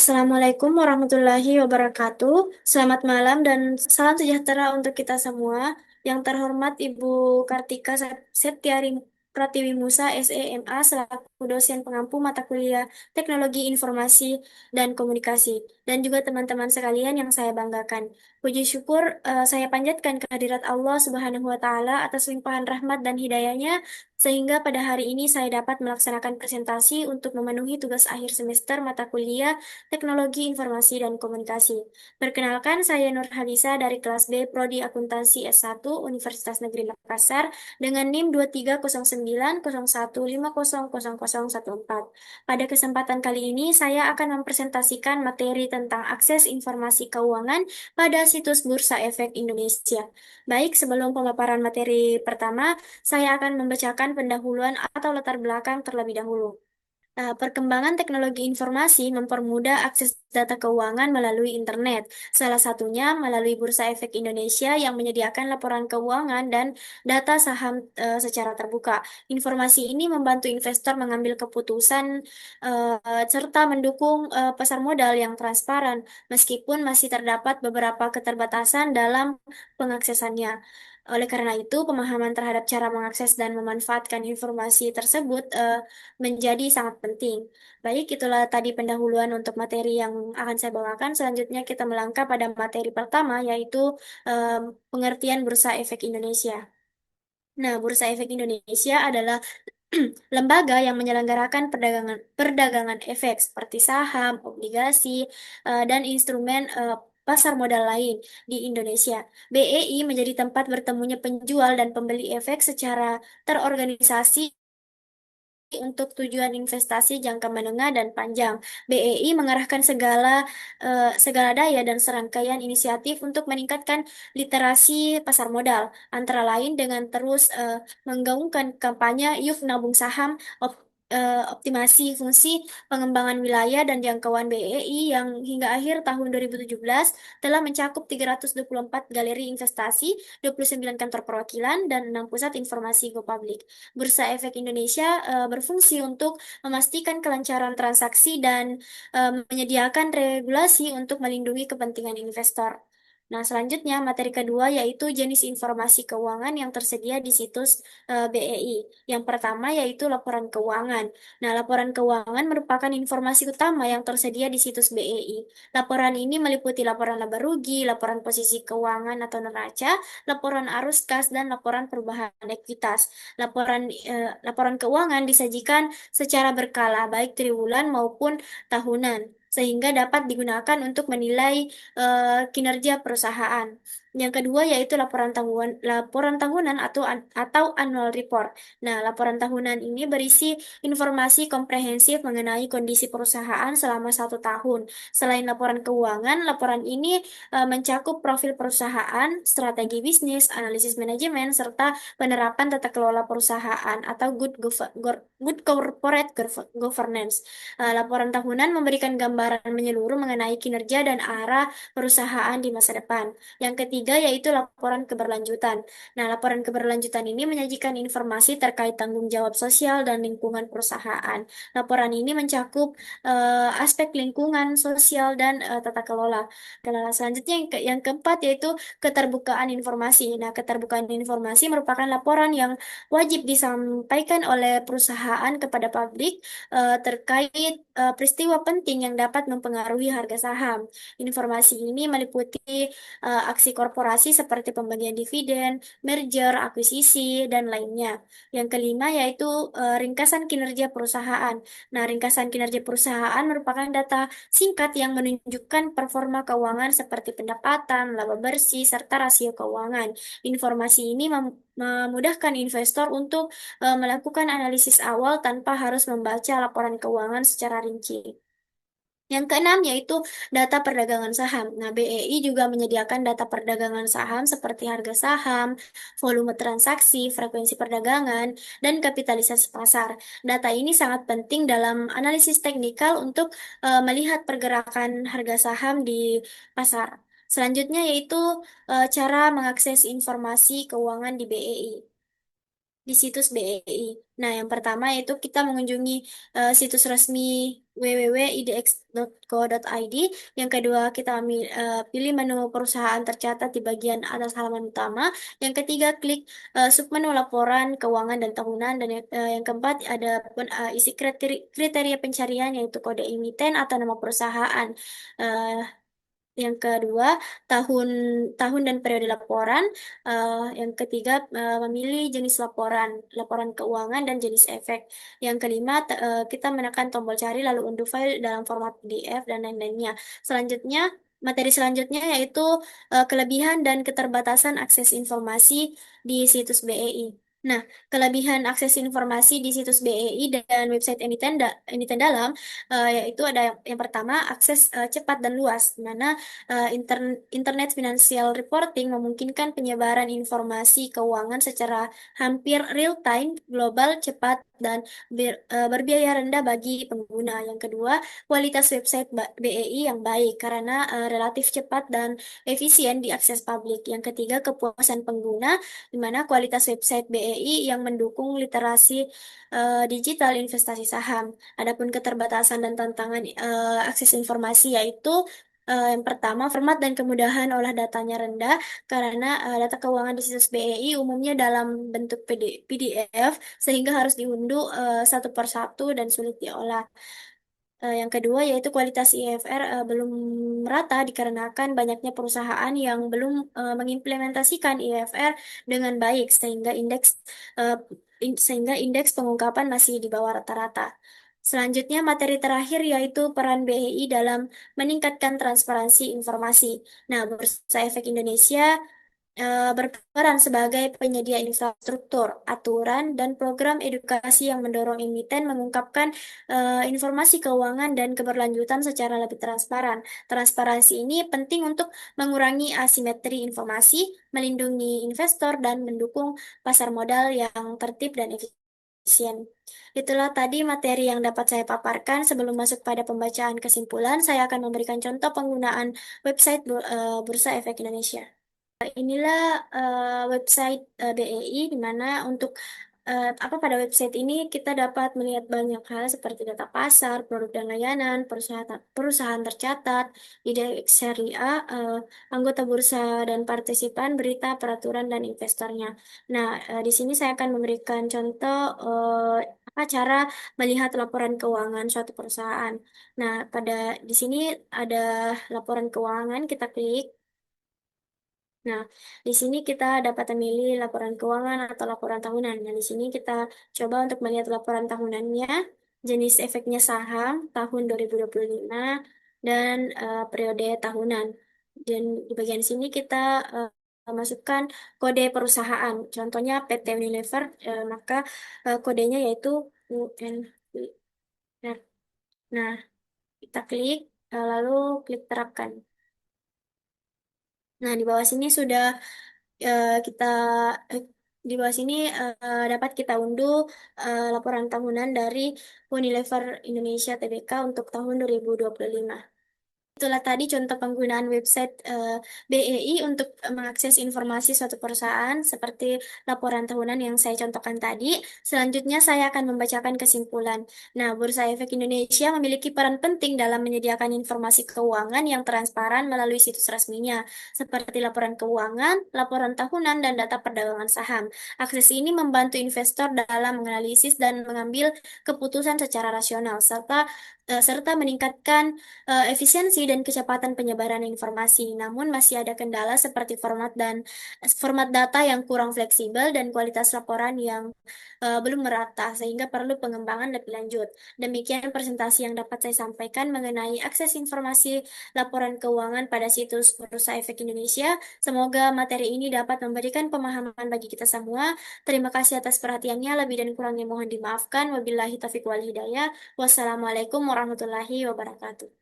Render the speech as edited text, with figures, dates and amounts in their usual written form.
Assalamualaikum warahmatullahi wabarakatuh. Selamat malam dan salam sejahtera untuk kita semua. Yang terhormat Ibu Kartika Septiari Pratiwi Musa, SEMA, selaku dosen pengampu mata kuliah Teknologi Informasi dan Komunikasi. Dan juga teman-teman sekalian yang saya banggakan. Puji syukur saya panjatkan kehadirat Allah Subhanahu wa Ta'ala atas limpahan rahmat dan hidayahnya sehingga pada hari ini saya dapat melaksanakan presentasi untuk memenuhi tugas akhir semester mata kuliah Teknologi Informasi dan Komunikasi. Perkenalkan, saya Nur Halisa dari kelas B Prodi Akuntansi S1 Universitas Negeri Makassar dengan NIM 230901500014. Pada kesempatan kali ini, saya akan mempresentasikan materi tentang akses informasi keuangan pada situs Bursa Efek Indonesia. Baik, sebelum pemaparan materi pertama, saya akan membacakan pendahuluan atau latar belakang terlebih dahulu. Perkembangan teknologi informasi mempermudah akses data keuangan melalui internet. Salah satunya melalui Bursa Efek Indonesia yang menyediakan laporan keuangan dan data saham secara terbuka. Informasi ini membantu investor mengambil keputusan serta mendukung pasar modal yang transparan, meskipun masih terdapat beberapa keterbatasan dalam pengaksesannya. Oleh karena itu, pemahaman terhadap cara mengakses dan memanfaatkan informasi tersebut menjadi sangat penting. Baik, itulah tadi pendahuluan untuk materi yang akan saya bawakan. Selanjutnya kita melangkah pada materi pertama, yaitu pengertian Bursa Efek Indonesia. Nah, Bursa Efek Indonesia adalah lembaga yang menyelenggarakan perdagangan perdagangan efek seperti saham, obligasi, dan instrumen pasar modal lain di Indonesia. BEI menjadi tempat bertemunya penjual dan pembeli efek secara terorganisasi untuk tujuan investasi jangka menengah dan panjang. BEI mengarahkan segala daya dan serangkaian inisiatif untuk meningkatkan literasi pasar modal, antara lain dengan terus menggaungkan kampanye Yuk Nabung Saham, optimasi fungsi pengembangan wilayah dan jangkauan BEI yang hingga akhir tahun 2017 telah mencakup 324 galeri investasi, 29 kantor perwakilan, dan 6 pusat informasi go public. Bursa Efek Indonesia berfungsi untuk memastikan kelancaran transaksi dan menyediakan regulasi untuk melindungi kepentingan investor. Nah, selanjutnya materi kedua yaitu jenis informasi keuangan yang tersedia di situs BEI. Yang pertama yaitu laporan keuangan. Nah, laporan keuangan merupakan informasi utama yang tersedia di situs BEI. Laporan ini meliputi laporan laba rugi, laporan posisi keuangan atau neraca, laporan arus kas, dan laporan perubahan ekuitas. Laporan keuangan disajikan secara berkala, baik triwulan maupun tahunan, sehingga dapat digunakan untuk menilai kinerja perusahaan. Yang kedua yaitu laporan tahunan atau annual report. Nah, laporan tahunan ini berisi informasi komprehensif mengenai kondisi perusahaan selama 1 tahun. Selain laporan keuangan, laporan ini mencakup profil perusahaan, strategi bisnis, analisis manajemen, serta penerapan tata kelola perusahaan atau good corporate governance. Laporan tahunan memberikan gambaran menyeluruh mengenai kinerja dan arah perusahaan di masa depan. Yang ketiga yaitu laporan keberlanjutan. Nah, laporan keberlanjutan ini menyajikan informasi terkait tanggung jawab sosial dan lingkungan perusahaan. Laporan ini mencakup aspek lingkungan, sosial, dan tata kelola. Selanjutnya yang keempat yaitu keterbukaan informasi. Nah, keterbukaan informasi merupakan laporan yang wajib disampaikan oleh perusahaan kepada publik terkait peristiwa penting yang dapat mempengaruhi harga saham. Informasi ini meliputi aksi korporasi seperti pembagian dividen, merger, akuisisi, dan lainnya. Yang kelima yaitu ringkasan kinerja perusahaan. Nah, ringkasan kinerja perusahaan merupakan data singkat yang menunjukkan performa keuangan seperti pendapatan, laba bersih, serta rasio keuangan. Informasi ini memudahkan investor untuk melakukan analisis awal tanpa harus membaca laporan keuangan secara rinci. Yang keenam yaitu data perdagangan saham. Nah, BEI juga menyediakan data perdagangan saham seperti harga saham, volume transaksi, frekuensi perdagangan, dan kapitalisasi pasar. Data ini sangat penting dalam analisis teknikal untuk melihat pergerakan harga saham di pasar. Selanjutnya yaitu cara mengakses informasi keuangan di BEI di situs BEI. Nah, yang pertama yaitu kita mengunjungi situs resmi www.idx.co.id. Yang kedua, kita pilih menu perusahaan tercatat di bagian atas halaman utama. Yang ketiga, klik submenu laporan keuangan dan tahunan. Dan yang keempat, ada isi kriteria pencarian, yaitu kode emiten atau nama perusahaan. Eh, yang kedua, tahun tahun dan periode laporan. Yang ketiga, memilih jenis laporan, laporan keuangan dan jenis efek. Yang kelima, kita menekan tombol cari lalu unduh file dalam format PDF dan lain-lainnya. Selanjutnya, materi selanjutnya yaitu kelebihan dan keterbatasan akses informasi di situs BEI. Nah, kelebihan akses informasi di situs BEI dan website emiten dalam, yaitu ada yang pertama, akses cepat dan luas, di mana Internet Financial Reporting memungkinkan penyebaran informasi keuangan secara hampir real-time, global, cepat, dan berbiaya rendah bagi pengguna. Yang kedua, kualitas website BEI yang baik karena relatif cepat dan efisien diakses publik. Yang ketiga, kepuasan pengguna, di mana kualitas website BEI yang mendukung literasi digital investasi saham. Adapun keterbatasan dan tantangan akses informasi yaitu yang pertama, format dan kemudahan olah datanya rendah karena data keuangan di situs BEI umumnya dalam bentuk PDF sehingga harus diunduh satu per satu dan sulit diolah. Yang kedua yaitu kualitas IFR belum merata dikarenakan banyaknya perusahaan yang belum mengimplementasikan IFR dengan baik eh, sehingga indeks pengungkapan masih di bawah rata-rata. Selanjutnya materi terakhir yaitu peran BEI dalam meningkatkan transparansi informasi. Nah, Bursa Efek Indonesia berperan sebagai penyedia infrastruktur, aturan, dan program edukasi yang mendorong emiten mengungkapkan informasi keuangan dan keberlanjutan secara lebih transparan. Transparansi ini penting untuk mengurangi asimetri informasi, melindungi investor, dan mendukung pasar modal yang tertib dan efisien. Itulah tadi materi yang dapat saya paparkan. Sebelum masuk pada pembacaan kesimpulan, saya akan memberikan contoh penggunaan website Bursa Efek Indonesia. Inilah website BEI di mana untuk pada website ini kita dapat melihat banyak hal seperti data pasar, produk dan layanan, perusahaan tercatat, indeks syariah, anggota bursa dan partisipan, berita, peraturan dan investornya. Nah, di sini saya akan memberikan contoh cara melihat laporan keuangan suatu perusahaan. Nah, di sini ada laporan keuangan, kita klik. Nah, di sini kita dapat memilih laporan keuangan atau laporan tahunan. Nah, di sini kita coba untuk melihat laporan tahunannya, jenis efeknya saham tahun 2025, dan periode tahunan. Dan di bagian sini kita masukkan kode perusahaan. Contohnya PT Unilever, maka kodenya yaitu UNI. Nah, nah, kita klik, lalu klik terapkan. Nah, di bawah sini sudah kita eh, di bawah sini dapat kita unduh laporan tahunan dari Unilever Indonesia Tbk untuk tahun 2025. Itulah tadi contoh penggunaan website BEI untuk mengakses informasi suatu perusahaan seperti laporan tahunan yang saya contohkan tadi. Selanjutnya saya akan membacakan kesimpulan. Nah, Bursa Efek Indonesia memiliki peran penting dalam menyediakan informasi keuangan yang transparan melalui situs resminya, seperti laporan keuangan, laporan tahunan, dan data perdagangan saham. Akses ini membantu investor dalam menganalisis dan mengambil keputusan secara rasional, serta meningkatkan efisiensi dan kecepatan penyebaran informasi. Namun masih ada kendala seperti format data yang kurang fleksibel dan kualitas laporan yang belum merata sehingga perlu pengembangan lebih lanjut. Demikian presentasi yang dapat saya sampaikan mengenai akses informasi laporan keuangan pada situs Bursa Efek Indonesia. Semoga materi ini dapat memberikan pemahaman bagi kita semua. Terima kasih atas perhatiannya. Lebih dan kurangnya mohon dimaafkan. Wabillahi taufiq wal hidayah. Wassalamualaikum warahmatullahi wabarakatuh.